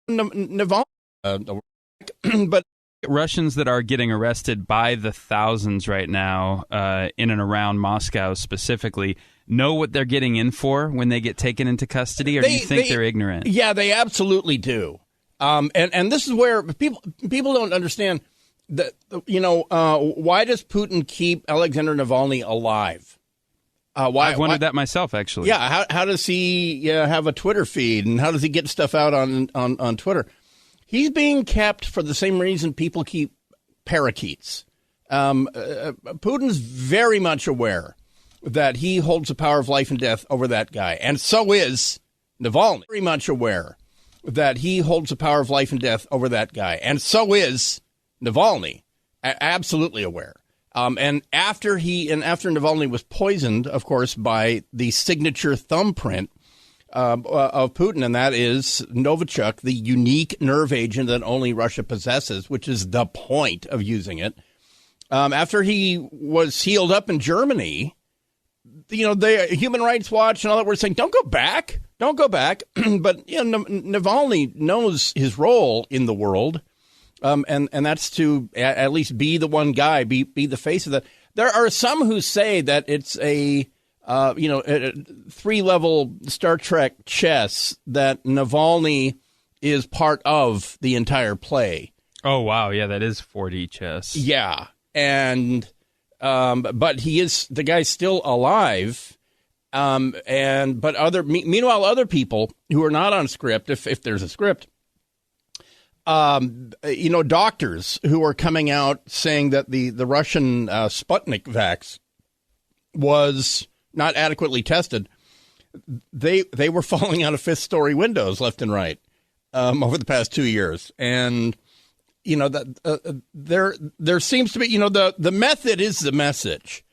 Navalny, but Russians that are getting arrested by the thousands right now in and around Moscow specifically know what they're getting in for when they get taken into custody, or do you think they're ignorant? Yeah, they absolutely do. And this is where people don't understand that, why does Putin keep Alexei Navalny alive? I've wondered that myself, actually. Yeah, how does he have a Twitter feed, and how does he get stuff out on Twitter? He's being kept for the same reason people keep parakeets. Putin's very much aware that he holds the power of life and death over that guy, and so is Navalny. Very much aware that he holds the power of life and death over that guy, and so is Navalny. Absolutely aware. And after Navalny was poisoned, of course, by the signature thumbprint of Putin, and that is Novichok, the unique nerve agent that only Russia possesses, which is the point of using it. After he was healed up in Germany, the Human Rights Watch and all that were saying, don't go back. But Navalny knows his role in the world. And that's to at least be the one guy, be the face of that. There are some who say that it's a 3-level Star Trek chess, that Navalny is part of the entire play. Oh, wow. Yeah, that is 4D chess. Yeah. And but the guy's still alive. Meanwhile, other people who are not on script, if there's a script, doctors who are coming out saying that the Russian Sputnik vax was not adequately tested. They were falling out of 5th-story windows left and right over the past 2 years, and there seems to be the method is the message.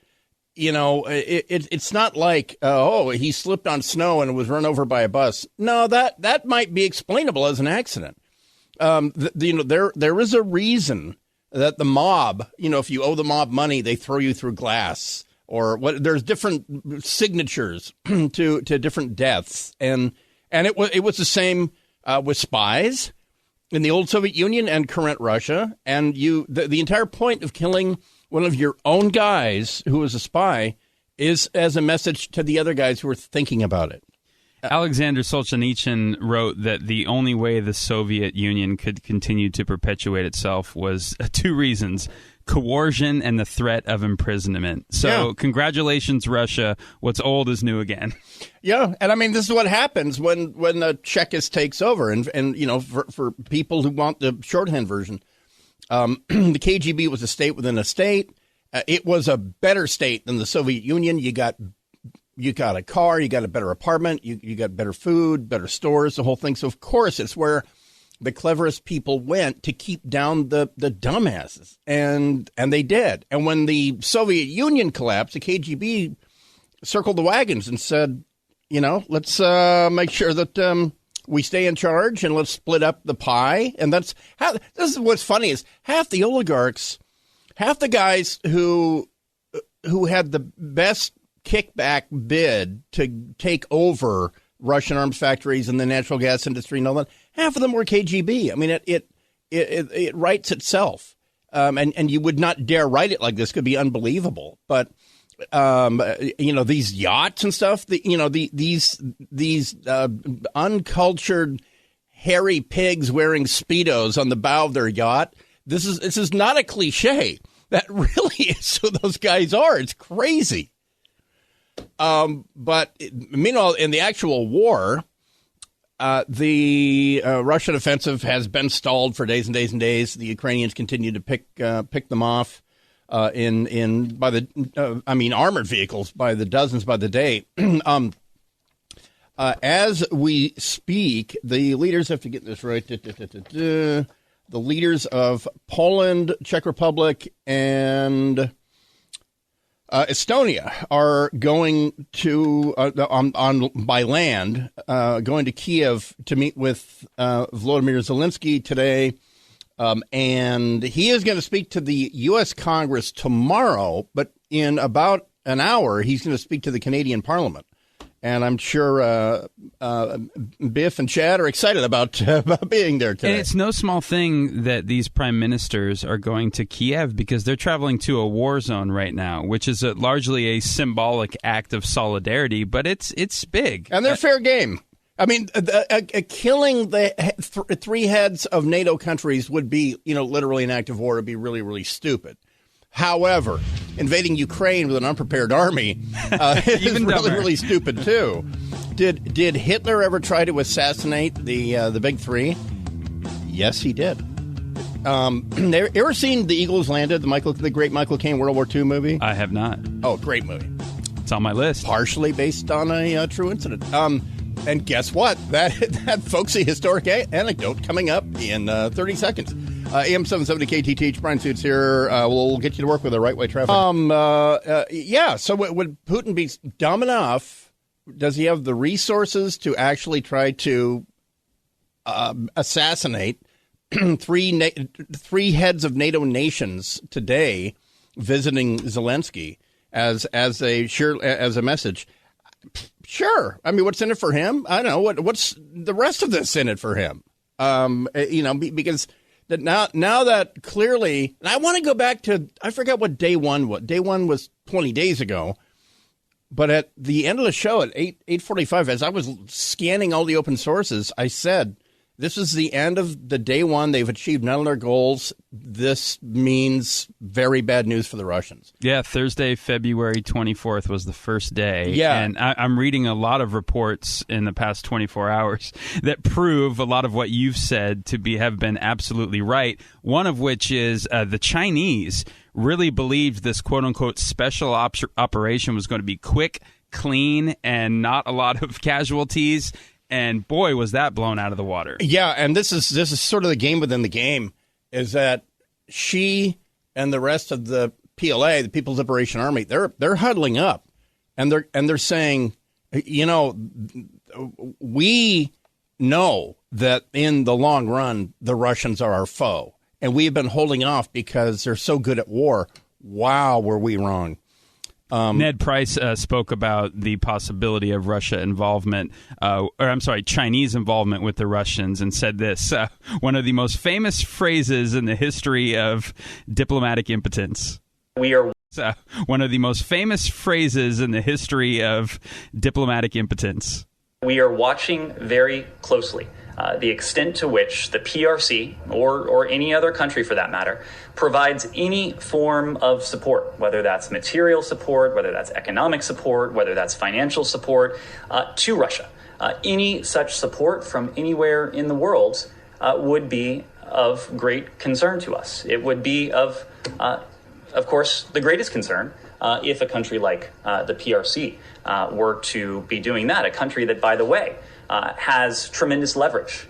It's not like he slipped on snow and was run over by a bus. No, that might be explainable as an accident. There is a reason that the mob, if you owe the mob money, they throw you through glass, or there's different signatures to different deaths. And it was the same with spies in the old Soviet Union and current Russia. And the entire point of killing one of your own guys who was a spy is as a message to the other guys who are thinking about it. Alexander Solzhenitsyn wrote that the only way the Soviet Union could continue to perpetuate itself was 2 reasons: coercion and the threat of imprisonment. So Congratulations, Russia. What's old is new again. Yeah. And I mean, this is what happens when the Chekist takes over. And for people who want the shorthand version, the KGB was a state within a state. It was a better state than the Soviet Union. You got a car, you got a better apartment, you got better food, better stores, the whole thing. So, of course, it's where the cleverest people went to keep down the dumbasses. And they did. And when the Soviet Union collapsed, the KGB circled the wagons and said, let's make sure that we stay in charge, and let's split up the pie. And this is what's funny is half the oligarchs, half the guys who had the best kickback bid to take over Russian arms factories and the natural gas industry and all that, half of them were KGB. I mean, it writes itself. And you would not dare write it like this. It could be unbelievable. But, these yachts and stuff, these uncultured, hairy pigs wearing Speedos on the bow of their yacht, this is not a cliche. That really is who those guys are. It's crazy. But meanwhile, in the actual war, the Russian offensive has been stalled for days and days and days. The Ukrainians continue to pick them off armored vehicles by the dozens by the day. As we speak, the leaders have to get this right. The leaders of Poland, Czech Republic, and Estonia are going to by land, going to Kiev to meet with Volodymyr Zelensky today, and he is going to speak to the U.S. Congress tomorrow. But in about an hour, he's going to speak to the Canadian Parliament, And I'm sure Biff and Chad are excited about being there today. And it's no small thing that these prime ministers are going to Kiev because they're traveling to a war zone right now, which is largely a symbolic act of solidarity, but it's big. And they're fair game. I mean, killing the three heads of NATO countries would be, literally an act of war. It'd be really, really stupid. However, invading Ukraine with an unprepared army is really, really stupid, too. Did Hitler ever try to assassinate the big three? Yes, he did. Ever seen The Eagles Landed, the great Michael Caine World War II movie? I have not. Oh, great movie. It's on my list. Partially based on a true incident. And guess what? That folksy historic anecdote coming up in 30 seconds. AM 770 KTTH, Bryan Suits here. We'll get you to work with the right-way traffic. So would Putin be dumb enough? Does he have the resources to actually try to assassinate three heads of NATO nations today visiting Zelensky as a message? Sure. I mean, what's in it for him? I don't know. What's the rest of this in it for him? Because now that clearly, and I want to go back to, I forgot what day one was. Day one was 20 days ago. But at the end of the show at 8:45, as I was scanning all the open sources, I said, this is the end of the day one. They've achieved none of their goals. This means very bad news for the Russians. Yeah, Thursday, February 24th was the first day. Yeah. And I'm reading a lot of reports in the past 24 hours that prove a lot of what you've said to have been absolutely right. One of which is the Chinese really believed this quote-unquote special operation was going to be quick, clean, and not a lot of casualties. And boy, was that blown out of the water. Yeah, and this is sort of the game within the game, is that she and the rest of the PLA, the People's Liberation Army, they're huddling up, and they're saying, we know that in the long run the Russians are our foe, and we've been holding off because they're so good at war. Wow, were we wrong? Ned Price spoke about the possibility of Chinese involvement with the Russians and said this, one of the most famous phrases in the history of diplomatic impotence. One of the most famous phrases in the history of diplomatic impotence. We are watching very closely the extent to which the PRC, or any other country for that matter, provides any form of support, whether that's material support, whether that's economic support, whether that's financial support, to Russia. Any such support from anywhere in the world would be of great concern to us. It would be of course, the greatest concern if a country like the PRC were to be doing that, a country that, by the way, has tremendous leverage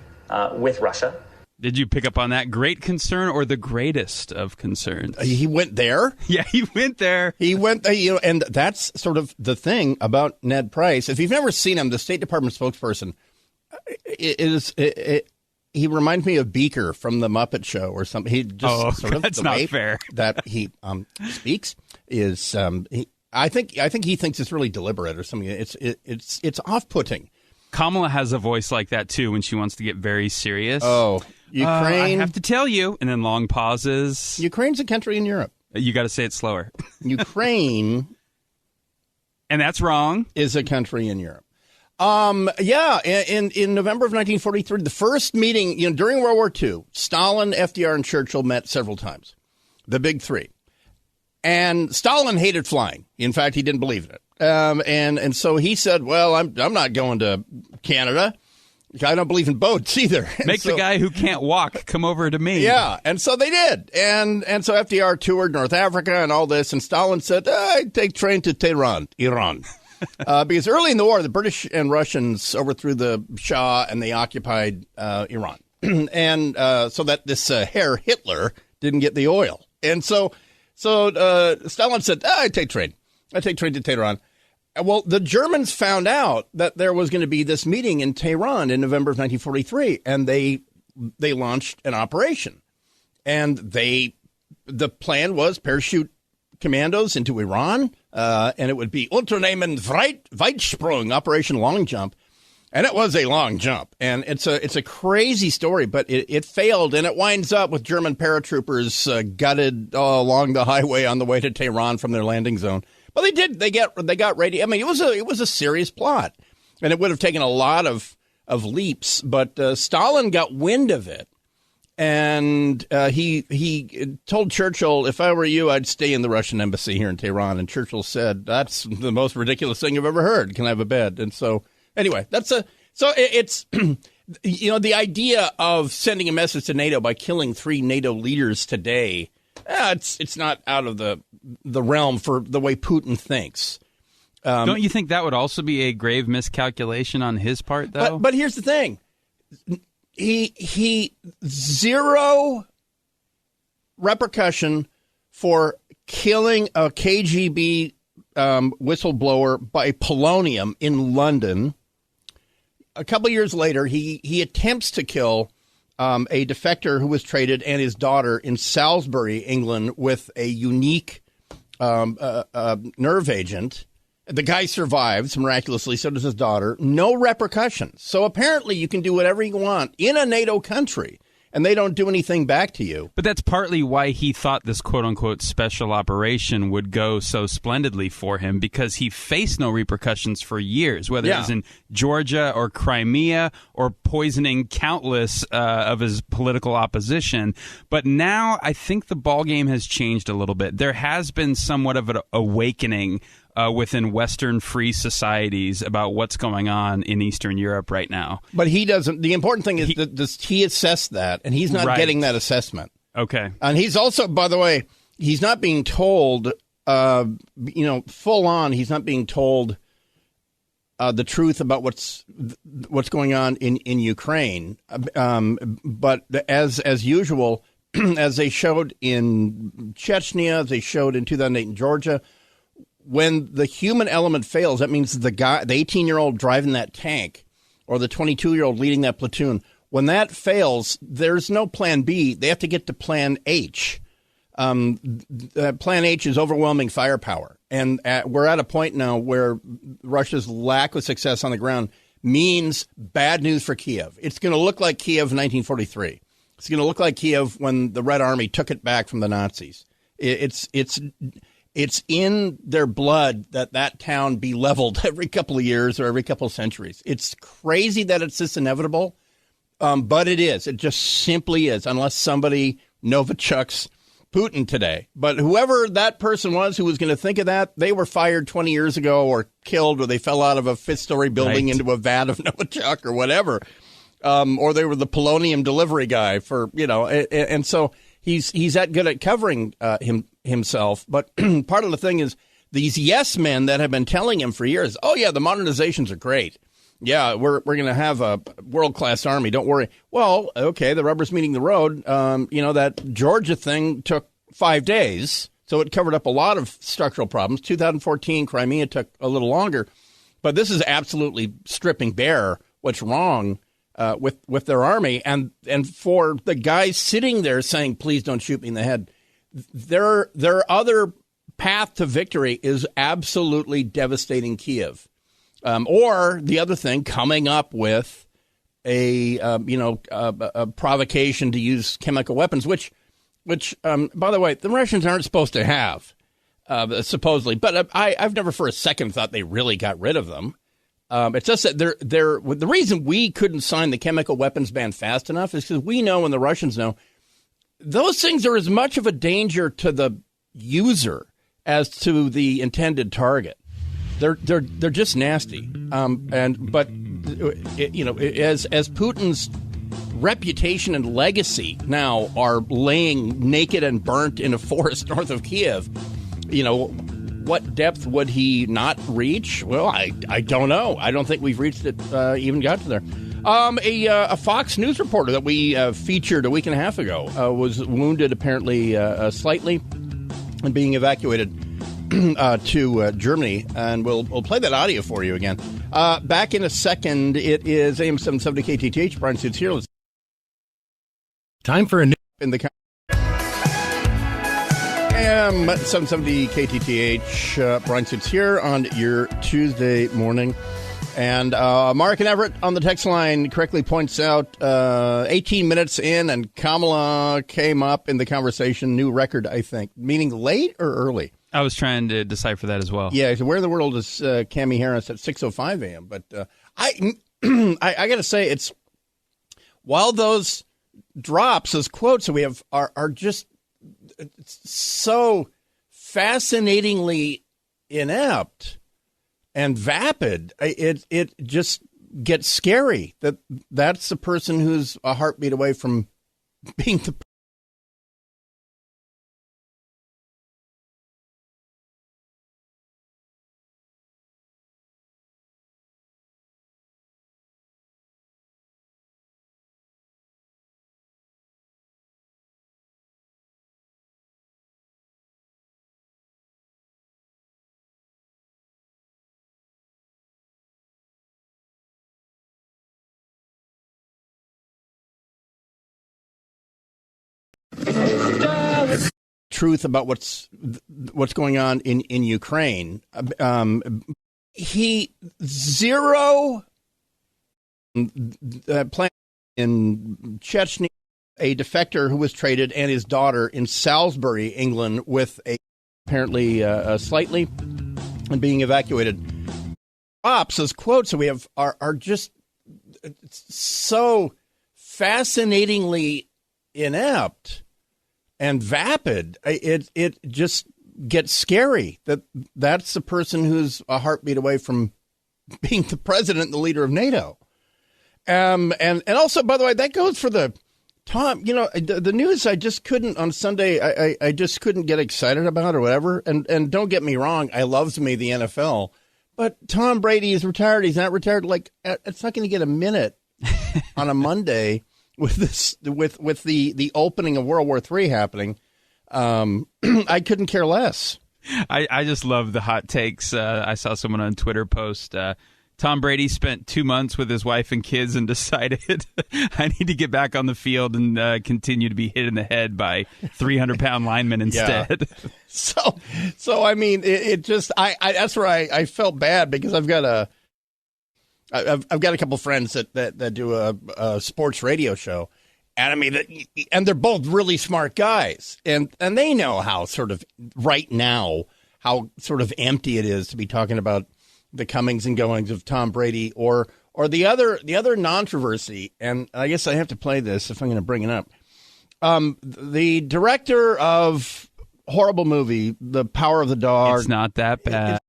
with Russia. Did you pick up on that? Great concern or the greatest of concerns? He went there. Yeah, he went there. He went there, and that's sort of the thing about Ned Price. If you've never seen him, the State Department spokesperson, he reminds me of Beaker from the Muppet Show or something. He just sort of that's the not way fair. That he speaks is. I think he thinks it's really deliberate or something. It's off-putting. Kamala has a voice like that, too, when she wants to get very serious. Oh, Ukraine. I have to tell you. And then long pauses. Ukraine's a country in Europe. You got to say it slower. Ukraine. And that's wrong. Is a country in Europe. In November of 1943, the first meeting, during World War II, Stalin, FDR, and Churchill met several times. The big three. And Stalin hated flying. In fact, he didn't believe in it. And so he said, well, I'm not going to Canada. I don't believe in boats either. Make the guy who can't walk come over to me. Yeah. And so they did. And so FDR toured North Africa and all this. And Stalin said, I'd take train to Tehran, Iran. Because early in the war, the British and Russians overthrew the Shah and they occupied Iran. And so that this Herr Hitler didn't get the oil. And so Stalin said, I take train to Tehran. Well, the Germans found out that there was going to be this meeting in Tehran in November of 1943, and they launched an operation. And the plan was parachute commandos into Iran, and it would be Unternehmen Weitsprung, Operation Long Jump. And it was a long jump, and it's a crazy story, but it failed, and it winds up with German paratroopers gutted along the highway on the way to Tehran from their landing zone. But they got ready. I mean, it was a serious plot, and it would have taken a lot of leaps. But Stalin got wind of it, and he told Churchill, "If I were you, I'd stay in the Russian embassy here in Tehran." And Churchill said, "That's the most ridiculous thing I've ever heard. Can I have a bed?" And so. Anyway, it's the idea of sending a message to NATO by killing 3 NATO leaders today. It's not out of the realm for the way Putin thinks. Don't you think that would also be a grave miscalculation on his part, though? But here's the thing: he zero repercussion for killing a KGB whistleblower by polonium in London. A couple years later, he attempts to kill a defector who was traded and his daughter in Salisbury, England, with a unique nerve agent. The guy survives miraculously. So does his daughter. No repercussions. So apparently you can do whatever you want in a NATO country, and they don't do anything back to you. But that's partly why he thought this quote-unquote special operation would go so splendidly for him, because he faced no repercussions for years, whether it was in Georgia or Crimea or poisoning countless of his political opposition. But now I think the ballgame has changed a little bit. There has been somewhat of an awakening within Western free societies about what's going on in Eastern Europe right now. But he doesn't. The important thing is that he assessed that, and he's not getting that assessment. Okay. And he's also, by the way, he's not being told, full on. He's not being told the truth about what's going on in Ukraine. But as usual, as they showed in Chechnya, as they showed in 2008 in Georgia. When the human element fails, that means the 18-year-old driving that tank or the 22-year-old leading that platoon, when that fails, there's no plan B. They have to get to plan H. Plan H is overwhelming firepower. And we're at a point now where Russia's lack of success on the ground means bad news for Kiev. It's going to look like Kiev in 1943. It's going to look like Kiev when the Red Army took it back from the Nazis. It's in their blood that town be leveled every couple of years or every couple of centuries. It's crazy that it's this inevitable, but it is. It just simply is, unless somebody Novichok's Putin today. But whoever that person was who was going to think of that, they were fired 20 years ago or killed, or they fell out of a 5th-story building into a vat of Novichok or whatever, or they were the polonium delivery guy for, and so he's that good at covering himself. But part of the thing is these yes men that have been telling him for years, oh, yeah, the modernizations are great. Yeah, we're going to have a world-class army. Don't worry. Well, okay, the rubber's meeting the road. That Georgia thing took 5 days, so it covered up a lot of structural problems. 2014, Crimea took a little longer. But this is absolutely stripping bare what's wrong with their army. And for the guys sitting there saying, please don't shoot me in the head, their other path to victory is absolutely devastating Kiev. Or the other thing, coming up with a provocation to use chemical weapons, which by the way, the Russians aren't supposed to have, supposedly. But I've never for a second thought they really got rid of them. It's just that the reason we couldn't sign the chemical weapons ban fast enough is because we know and the Russians know those things are as much of a danger to the user as to the intended target. They're just nasty. As Putin's reputation and legacy now are laying naked and burnt in a forest north of Kiev, what depth would he not reach? Well, I don't know. I don't think we've reached it, even got to there. A Fox News reporter that we featured a week and a half ago was wounded apparently slightly and being evacuated to Germany, and we'll play that audio for you again. Back in a second. It is AM 770 KTTH. Bryan Suits here. Time for a new in the a.m. 770 KTTH. Bryan Suits here on your Tuesday morning. And Mark and Everett on the text line correctly points out 18 minutes in, and Kamala came up in the conversation. New record, I think. Meaning late or early? I was trying to decipher that as well. Yeah, so where in the world is Cammie Harris at 6:05 a.m.? But I got to say, it's while those drops, those quotes that we have are just so fascinatingly inept and vapid. It just gets scary that that's the person who's a heartbeat away from being the truth about what's going on in Ukraine. He zero plan in Chechnya, a defector who was traded, and his daughter in Salisbury, England, with apparently slightly and being evacuated. Ops, those quotes that we have are just so fascinatingly inept and vapid. It just gets scary that that's the person who's a heartbeat away from being the president and the leader of NATO. And also, by the way, that goes for the Tom. You know, the news I just couldn't on Sunday. I just couldn't get excited about or whatever. And don't get me wrong, I loves me the NFL, but Tom Brady is retired. He's not retired. Like, it's not going to get a minute on a Monday. With this, with the opening of World War III happening, I couldn't care less. I just love the hot takes. I saw someone on Twitter post, Tom Brady spent 2 months with his wife and kids and decided I need to get back on the field and continue to be hit in the head by 300-pound linemen instead. Yeah. So I mean, it just that's where I felt bad because I've got a couple friends that do a sports radio show, and I mean, and they're both really smart guys, and they know how sort of right now how sort of empty it is to be talking about the comings and goings of Tom Brady or the other controversy. And I guess I have to play this if I'm going to bring it up. The director of horrible movie, The Power of the Dog. It's not that bad.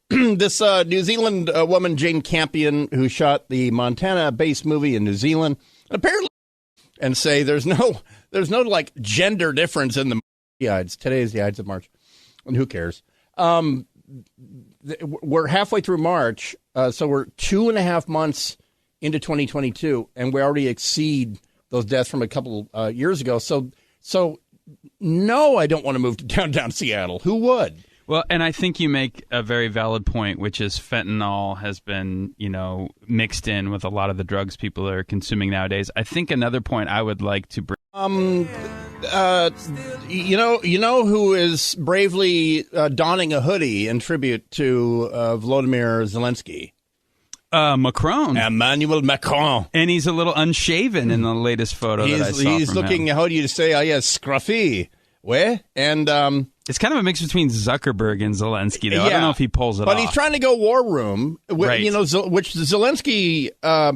This New Zealand woman, Jane Campion, who shot the Montana-based movie in New Zealand, apparently, and say there's no like gender difference in the Ides. Today is the Ides of March, and who cares? We're halfway through March, so we're 2.5 months into 2022, and we already exceed those deaths from a couple years ago. So no, I don't want to move to downtown Seattle. Who would? Well, and I think you make a very valid point, which is fentanyl has been, mixed in with a lot of the drugs people are consuming nowadays. I think another point I would like to bring. You know who is bravely donning a hoodie in tribute to Vladimir Zelensky? Macron. Emmanuel Macron. And he's a little unshaven in the latest photo that I saw He's from looking, him. how do you say, scruffy. Where? And it's kind of a mix between Zuckerberg and Zelensky, though. Yeah, I don't know if he pulls it off. But he's trying to go war room, right. Which Zelensky, how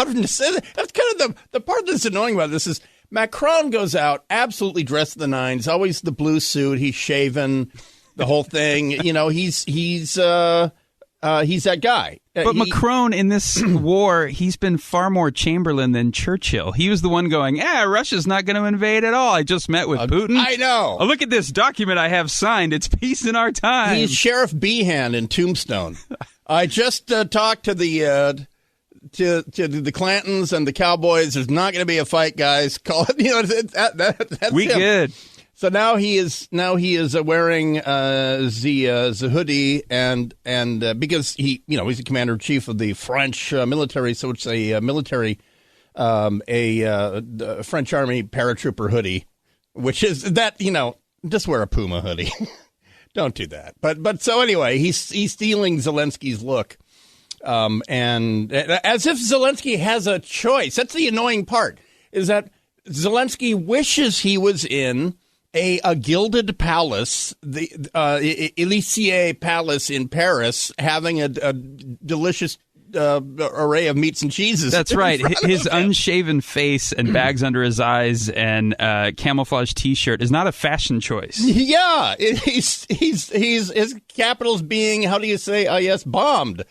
did say that? That's kind of the part that's annoying about this is Macron goes out absolutely dressed to the nines, always the blue suit, he's shaven, the whole thing. He's that guy. But Macron, in this war, he's been far more Chamberlain than Churchill. He was the one going, Russia's not going to invade at all. I just met with Putin. I know. Oh, look at this document I have signed. It's peace in our time. He's Sheriff Behan in Tombstone. I just talked to the the Clantons and the Cowboys. There's not going to be a fight, guys. Call it. That's we him. good. So now he is wearing the hoodie and because he's the commander in chief of the French military, so it's a military French army paratrooper hoodie. which is that, just wear a Puma hoodie. Don't do that. But so anyway, he's stealing Zelensky's look. And as if Zelensky has a choice. That's the annoying part, is that Zelensky wishes he was in a gilded palace, the Elysee Palace in Paris, having a delicious array of meats and cheeses. That's right. His unshaven face and bags under his eyes and camouflage T-shirt is not a fashion choice. Yeah, his capital's being, how do you say? Yes, bombed.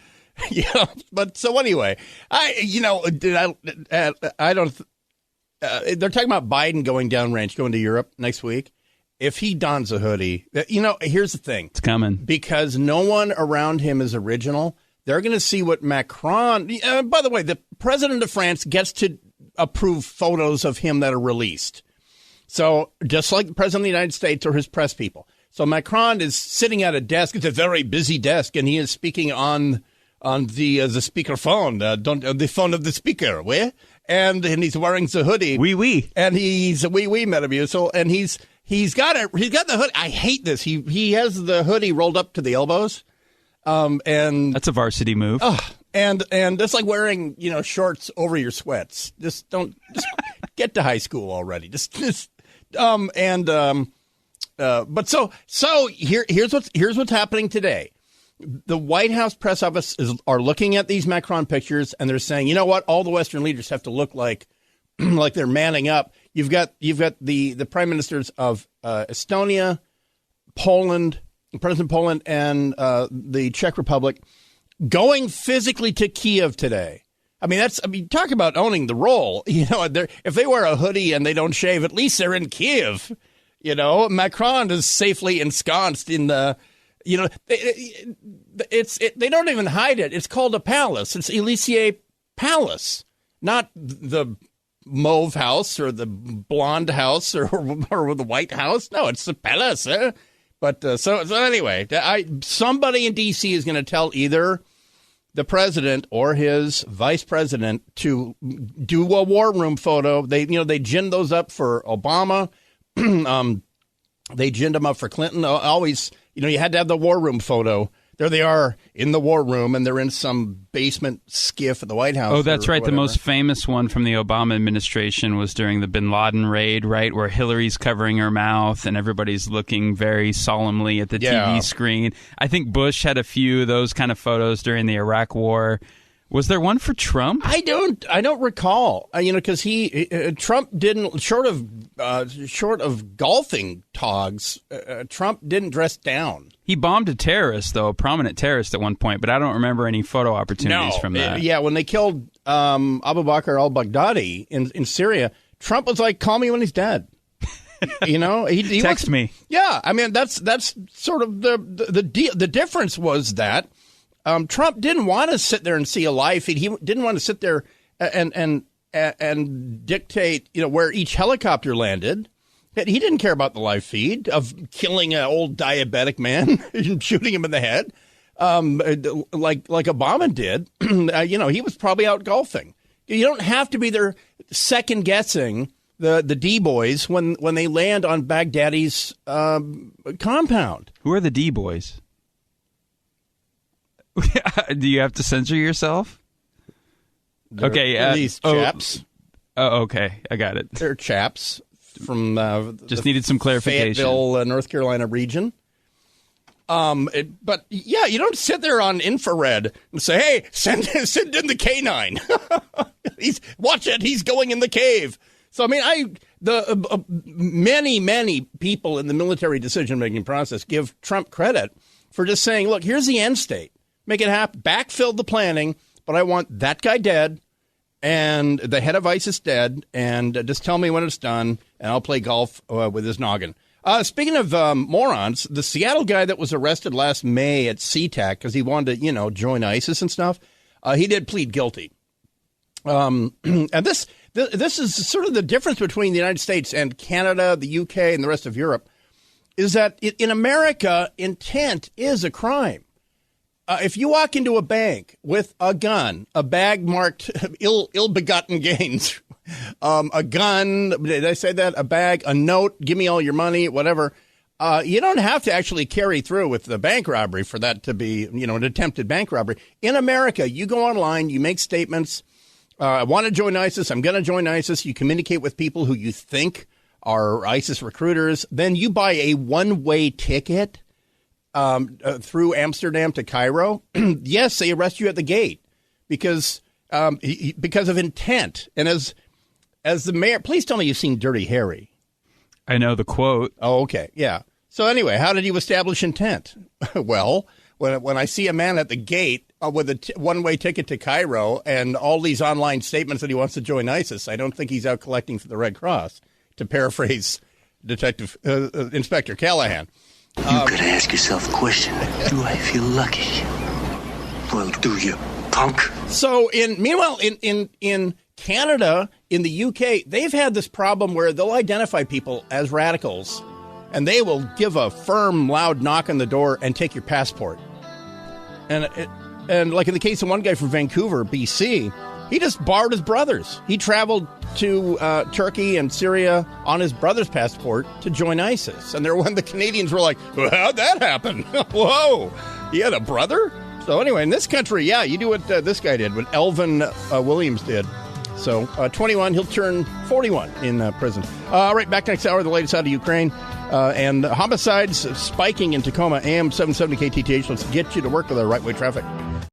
Yeah, but so anyway, I don't. They're talking about Biden going downrange, going to Europe next week. If he dons a hoodie, here's the thing. It's coming. Because no one around him is original. They're going to see what Macron, by the way, the president of France gets to approve photos of him that are released. So just like the president of the United States or his press people. So Macron is sitting at a desk. It's a very busy desk, and he is speaking on the speaker phone, the phone of the speaker, and he's wearing the hoodie. Oui. And he's a oui, madame. So, and he's got the hood. I hate this. He has the hoodie rolled up to the elbows. And that's a varsity move. And it's like wearing, shorts over your sweats. Just get to high school already. But here's what's happening today. The White House press office are looking at these Macron pictures, and they're saying, you know what? All the Western leaders have to look like they're manning up. You've got the prime ministers of Estonia, Poland, President Poland, and the Czech Republic going physically to Kiev today. Talk about owning the role. If they wear a hoodie and they don't shave, at least they're in Kiev. Macron is safely ensconced in the. They don't even hide it. It's called a palace. It's Elysee Palace, not the mauve house or the blonde house or the White House. No, it's the palace. But so anyway, somebody in D.C. is going to tell either the president or his vice president to do a war room photo. They ginned those up for Obama. They ginned them up for Clinton. Always. You had to have the war room photo. There they are in the war room, and they're in some basement skiff at the White House. Oh, that's right. The most famous one from the Obama administration was during the bin Laden raid, right, where Hillary's covering her mouth and everybody's looking very solemnly at the TV screen. I think Bush had a few of those kind of photos during the Iraq War. Was there one for Trump? I don't recall. Because Trump didn't, short of golfing togs, Trump didn't dress down. He bombed a terrorist, though, a prominent terrorist at one point, but I don't remember any photo opportunities from that. When they killed Abu Bakr al-Baghdadi in Syria, Trump was like, "Call me when he's dead." He text me. Yeah, that's sort of the deal. The difference was that. Trump didn't want to sit there and see a live feed. He didn't want to sit there and dictate, where each helicopter landed. He didn't care about the live feed of killing an old diabetic man and shooting him in the head, like Obama did. He was probably out golfing. You don't have to be there second guessing the D-boys when they land on Baghdadi's compound. Who are the D-boys? Do you have to censor yourself? They're these chaps. Oh, okay. I got it. They're chaps from just needed some clarification. Fayetteville, North Carolina region. But yeah, you don't sit there on infrared and say, "Hey, send in the K9." Watch it. He's going in the cave. So many people in the military decision-making process give Trump credit for just saying, "Look, here's the end state. Make it happen. Backfill the planning, but I want that guy dead and the head of ISIS dead, and just tell me when it's done, and I'll play golf with his noggin." Speaking of morons, the Seattle guy that was arrested last May at SeaTac because he wanted to, join ISIS and stuff, he did plead guilty. And this is sort of the difference between the United States and Canada, the UK, and the rest of Europe, is that in America, intent is a crime. If you walk into a bank with a gun, a bag marked ill-begotten gains, a gun, did I say that? A bag, a note, give me all your money, whatever. You don't have to actually carry through with the bank robbery for that to be, an attempted bank robbery. In America, you go online, you make statements. I want to join ISIS. I'm going to join ISIS. You communicate with people who you think are ISIS recruiters. Then you buy a one-way ticket through Amsterdam to Cairo. Yes, they arrest you at the gate because of intent. And as the mayor, please tell me you've seen Dirty Harry. I know the quote. Oh, okay. Yeah. So anyway, how did you establish intent? Well, when I see a man at the gate with a one-way ticket to Cairo and all these online statements that he wants to join ISIS, I don't think he's out collecting for the Red Cross, to paraphrase Detective Inspector Callahan. You could ask yourself a question. Do I feel lucky? Well, do you, punk? So, meanwhile, in Canada, in the UK, they've had this problem where they'll identify people as radicals, and they will give a firm, loud knock on the door and take your passport. And like in the case of one guy from Vancouver, BC, he just borrowed his brother's. He traveled to Turkey and Syria on his brother's passport to join ISIS. And when the Canadians were like, well, how'd that happen? Whoa, he had a brother? So anyway, in this country, yeah, you do what this guy did, what Elvin Williams did. So 21, he'll turn 41 in prison. All right, back next hour, the latest out of Ukraine. And homicides spiking in Tacoma, AM 770 KTTH. Let's get you to work with our right-way traffic.